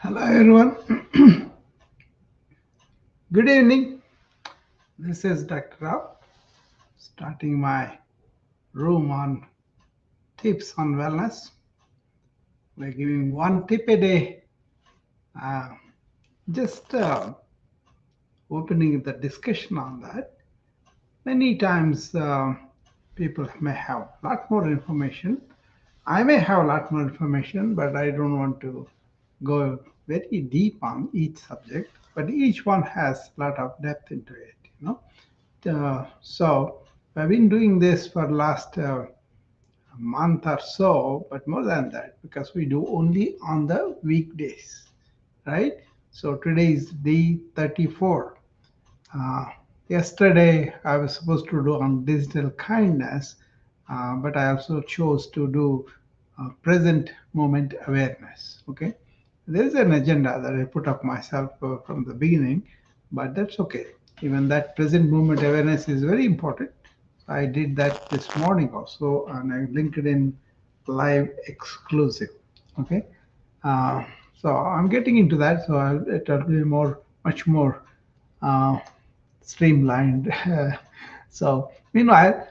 Hello everyone. Good evening. This is Dr. Rao starting my room on tips on wellness. We're giving one tip a day. Uh, just opening the discussion on that. Many times people may have a lot more information. I may have a lot more information, but I don't want to go very deep on each subject. But each one has a lot of depth into it. So I've been doing this for last month or so, but more than that, because we do only on the weekdays, right? So today is day 34. Uh, Yesterday I was supposed to do on digital kindness, but I also chose to do present moment awareness. Okay, there is an agenda that I put up myself from the beginning, but that's okay. Even that present moment awareness is very important. I did that this morning also on a LinkedIn Live exclusive. Okay, uh, so I'm getting into that. So it'll be much more uh, streamlined. So, meanwhile,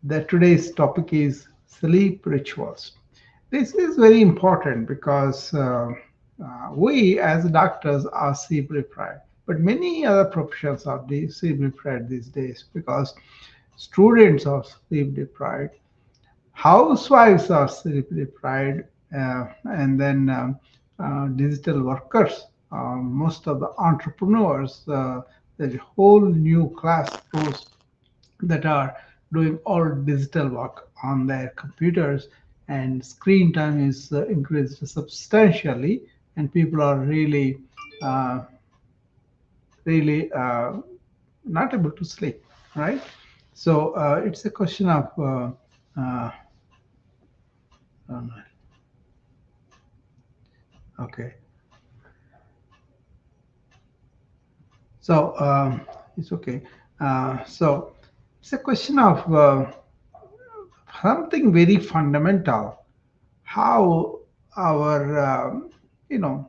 today's topic is sleep rituals. This is very important because we as doctors are sleep deprived, but many other professions are sleep deprived these days because students are sleep deprived, housewives are sleep deprived, and then digital workers. Most of the entrepreneurs, there's a whole new class, those that are doing all digital work on their computers, and screen time is increased substantially, and people are uh, really not able to sleep, right? So it's a question of uh, um, okay. So it's okay. So it's a question of something very fundamental. How our you know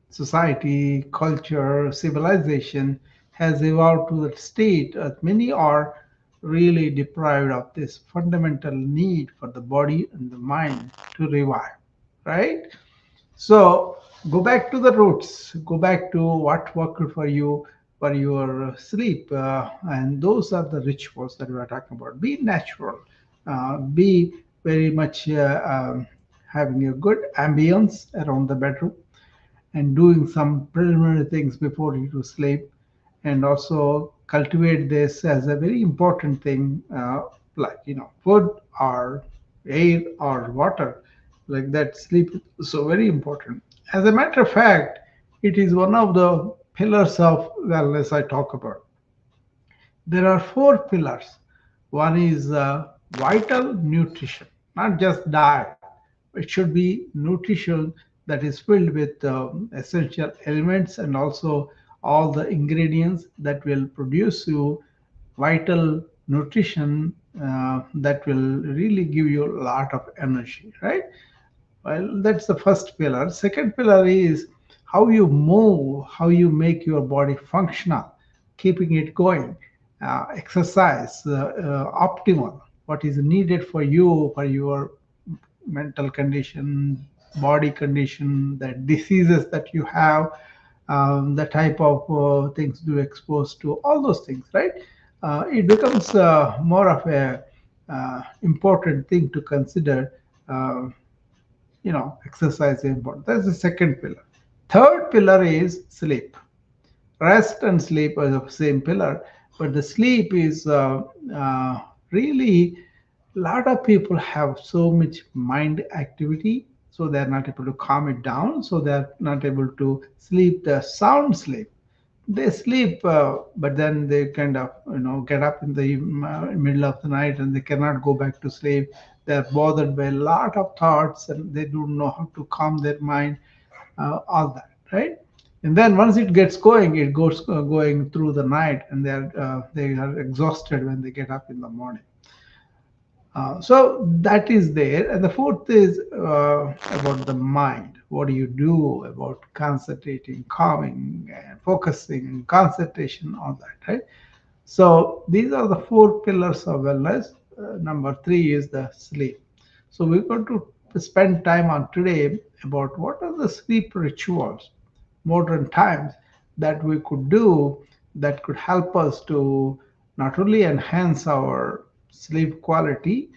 society, culture, civilization has evolved to that state that many are really deprived of this fundamental need for the body and the mind to revive, right? So go back to the roots, go back to what worked for you for your sleep. And those are the rituals that we are talking about. Be natural, be very much having a good ambience around the bedroom and doing some preliminary things before you to sleep, and also cultivate this as a very important thing, like food or air or water, like that. Sleep is so very important. As a matter of fact, it is one of the pillars of wellness I talk about. There are four pillars. One is vital nutrition, not just diet. It should be nutrition that is filled with essential elements and also all the ingredients that will produce you vital nutrition that will really give you a lot of energy, right? Well, that's the first pillar. Second pillar is how you move, how you make your body functional, keeping it going, exercise, optimal, what is needed for you, for your mental condition, body condition, the diseases that you have, the type of things you expose to, all those things, right? It becomes more of a important thing to consider. Uh, Exercise is important. That's the second pillar. Third pillar is sleep. Rest and sleep are the same pillar, but the sleep is really, a lot of people have so much mind activity, so they're not able to calm it down, so they're not able to sleep the sound sleep. They sleep, but then they kind of get up in the middle of the night and they cannot go back to sleep. They're bothered by a lot of thoughts and they don't know how to calm their mind, all that, right? And then once it gets going, it goes going through the night, and they are exhausted when they get up in the morning. So that is there. And the fourth is about the mind. what do you do about concentrating, calming, and focusing, concentration, all that, right? So these are the four pillars of wellness. Number three is the sleep. So we're going to spend time on today about what are the sleep rituals, modern times, that we could do that could help us to not only enhance our sleep quality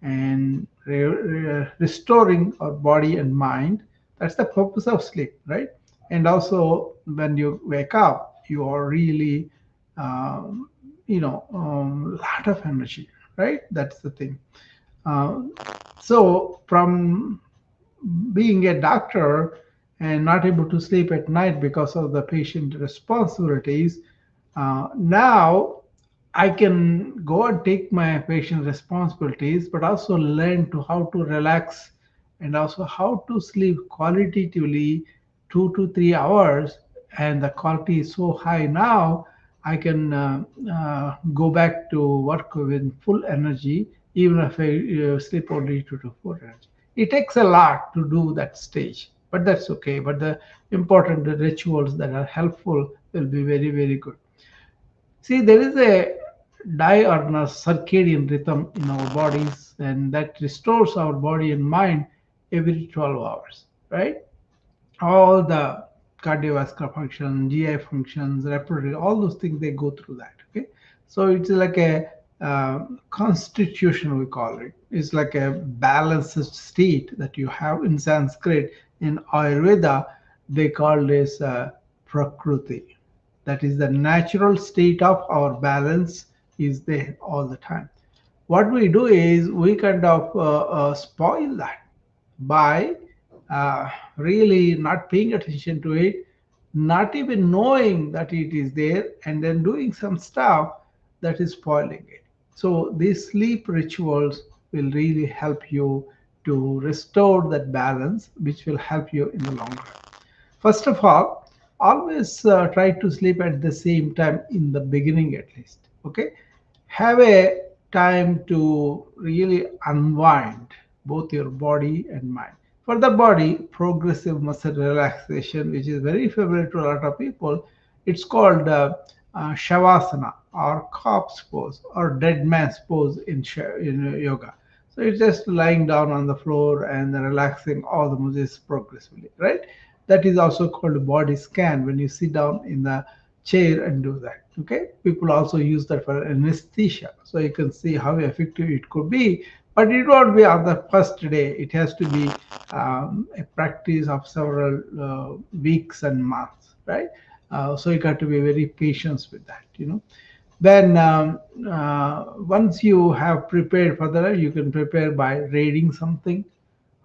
and restoring our body and mind. That's the purpose of sleep, right? And also, when you wake up, you are really, um, lot of energy, right? That's the thing. Uh, so, from being a doctor and not able to sleep at night because of the patient responsibilities, now I can go and take my patient responsibilities, but also learn to how to relax and also how to sleep qualitatively 2 to 3 hours. And the quality is so high now, I can go back to work with full energy, even if I sleep only 2 to 4 hours. It takes a lot to do that stage, but that's okay. But the important rituals that are helpful will be very, very good. See, there is a diurnal circadian rhythm in our bodies, and that restores our body and mind every 12 hours, right? All the cardiovascular function, GI functions, respiratory, all those things, they go through that. Okay, so it's like a constitution, we call it. It's like a balanced state that you have in Sanskrit. In Ayurveda, they call this prakruti. That is the natural state of our balance is there all the time. What we do is we kind of spoil that by really not paying attention to it, not even knowing that it is there, and then doing some stuff that is spoiling it. So these sleep rituals will really help you to restore that balance, which will help you in the long run. First of all, always try to sleep at the same time in the beginning at least. Okay, have a time to really unwind both your body and mind. For the body, progressive muscle relaxation, which is very favorite to a lot of people, it's called shavasana or corpse pose or dead man's pose in yoga. So it's just lying down on the floor and relaxing all the muscles progressively, right? That is also called a body scan when you sit down in the chair and do that. Okay, people also use that for anesthesia, so you can see how effective it could be. But it won't be on the first day. It has to be a practice of several weeks and months, right? So you got to be very patient with that, Then once you have prepared for that, you can prepare by reading something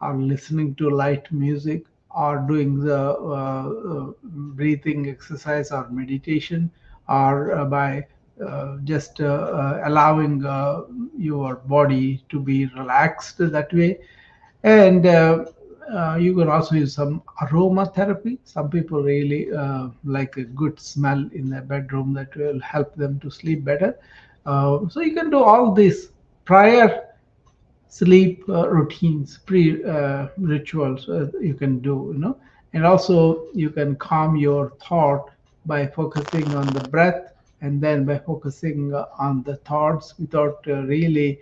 or listening to light music or doing the breathing exercise or meditation or by just allowing your body to be relaxed that way. And you can also use some aromatherapy. Some people really like a good smell in their bedroom that will help them to sleep better. So you can do all this prior sleep routines, pre rituals you can do, and also you can calm your thought by focusing on the breath and then by focusing on the thoughts without really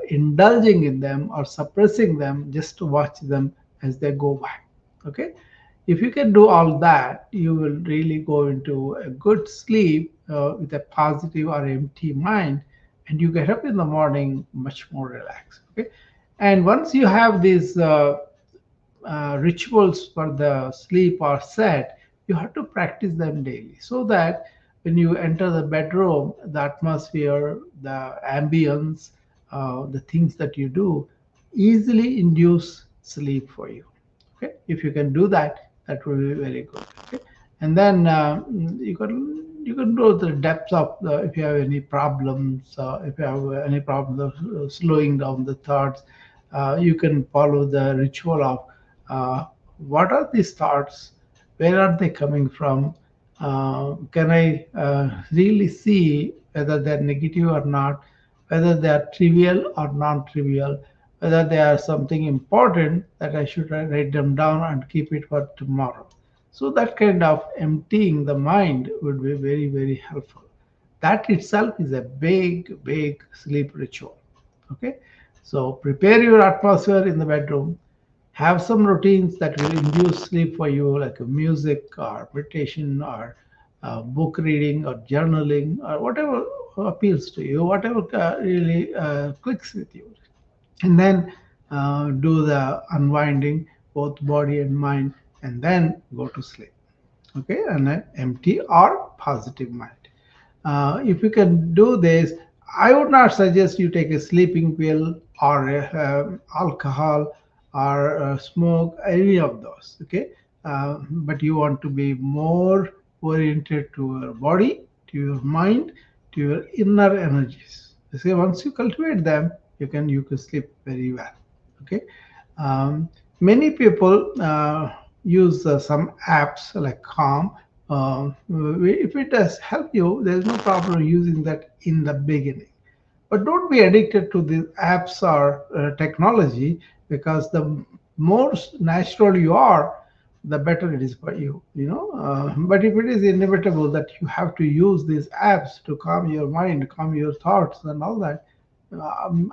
indulging in them or suppressing them, just to watch them as they go by. Okay, if you can do all that, you will really go into a good sleep with a positive or empty mind, and you get up in the morning much more relaxed. Okay, and once you have these rituals for the sleep are set, you have to practice them daily so that when you enter the bedroom, the atmosphere, the ambience, the things that you do easily induce sleep for you. Okay, if you can do that, that will be very good. Okay, and then you can know the depth of if you have any problems, if you have any problems of slowing down the thoughts, you can follow the ritual of what are these thoughts, where are they coming from, can I really see whether they're negative or not, whether they are trivial or non-trivial, whether they are something important that I should write them down and keep it for tomorrow. So that kind of emptying the mind would be very, very helpful. That itself is a big, big sleep ritual. Okay, so prepare your atmosphere in the bedroom. Have some routines that will induce sleep for you, like music or meditation or book reading or journaling or whatever appeals to you, whatever really clicks with you. And then do the unwinding, both body and mind, and then go to sleep. Okay, and an empty or positive mind. If you can do this, I would not suggest you take a sleeping pill or alcohol or smoke, any of those. Okay, but you want to be more oriented to your body, to your mind, to your inner energies. You see, once you cultivate them, you can sleep very well. Okay, um, many people use some apps like Calm. If it does help you, there's no problem using that in the beginning. But don't be addicted to these apps or technology, because the more natural you are, the better it is for you. But if it is inevitable that you have to use these apps to calm your mind, calm your thoughts, and all that,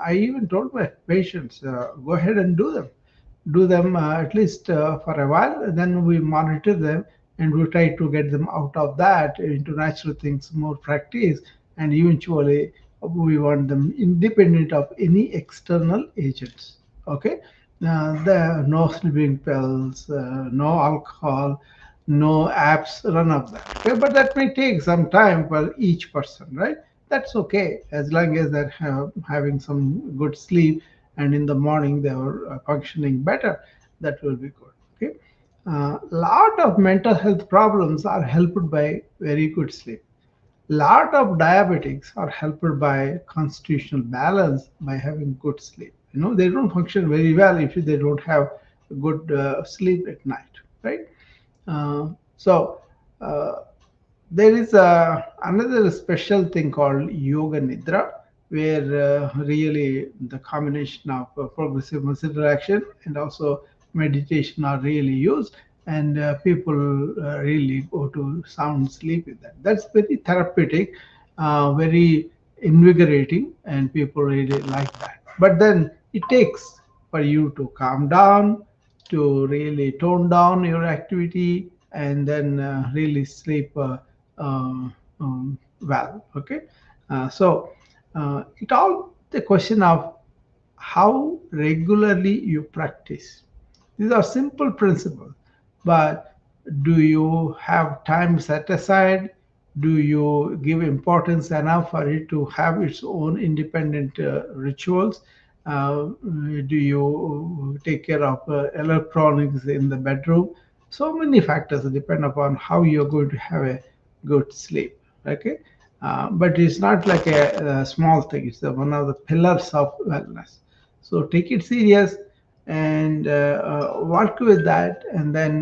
I even told my patients, go ahead and do them at least for a while. And then we monitor them and we try to get them out of that into natural things, more practice, and eventually we want them independent of any external agents. Okay, the no sleeping pills, no alcohol, no apps, none of that. Okay, but that may take some time for each person, right? That's okay, as long as they're having some good sleep, and in the morning they are functioning better. That will be good. Okay, lot of mental health problems are helped by very good sleep. Lot of diabetics are helped by constitutional balance, by having good sleep. They don't function very well if they don't have good sleep at night, right? So there is another special thing called yoga nidra, where really the combination of progressive muscle relaxation and also meditation are really used, and people really go to sound sleep with that. That's very therapeutic, very invigorating, and people really like that. But then it takes for you to calm down, to really tone down your activity, and then really sleep well. Okay, so it all the question of how regularly you practice. These are simple principles, but do you have time set aside? Do you give importance enough for it to have its own independent rituals? Do you take care of electronics in the bedroom? So many factors depend upon how you're going to have a good sleep. Okay, but it's not like a small thing. It's one of the pillars of wellness. So take it serious and work with that, and then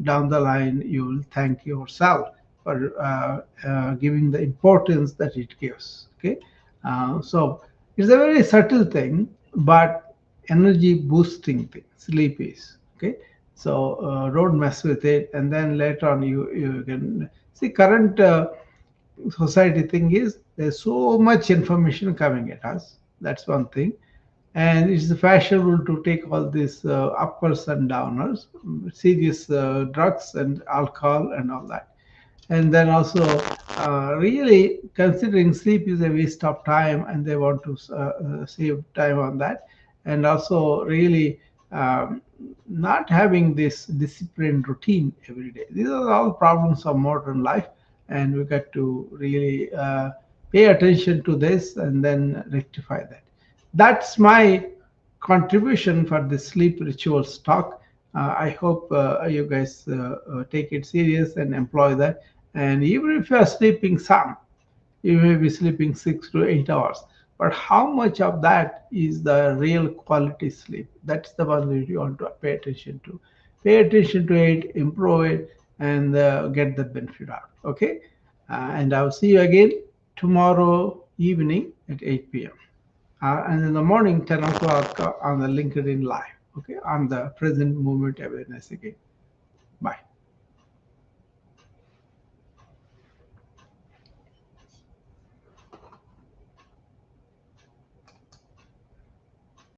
down the line you will thank yourself for giving the importance that it gives. Okay, so it's a very subtle thing, but energy boosting thing. Sleep is okay. So don't mess with it, and then later on you can see current. Society thing is there's so much information coming at us. That's one thing, and it's fashionable to take all these uppers and downers, serious drugs and alcohol and all that. And then also really considering sleep is a waste of time, and they want to save time on that. And also really um, not having this disciplined routine every day. These are all problems of modern life, and we got to really pay attention to this and then rectify that. That's my contribution for the sleep rituals talk. I hope you guys take it serious and employ that. And even if you are sleeping some, you may be sleeping 6 to 8 hours. But how much of that is the real quality sleep? That's the one that you want to pay attention to. Pay attention to it, improve it, and get the benefit out. Okay? And I'll see you again tomorrow evening at 8 p.m. And in the morning, 10 o'clock on the LinkedIn Live, okay, on the present moment awareness again. Bye.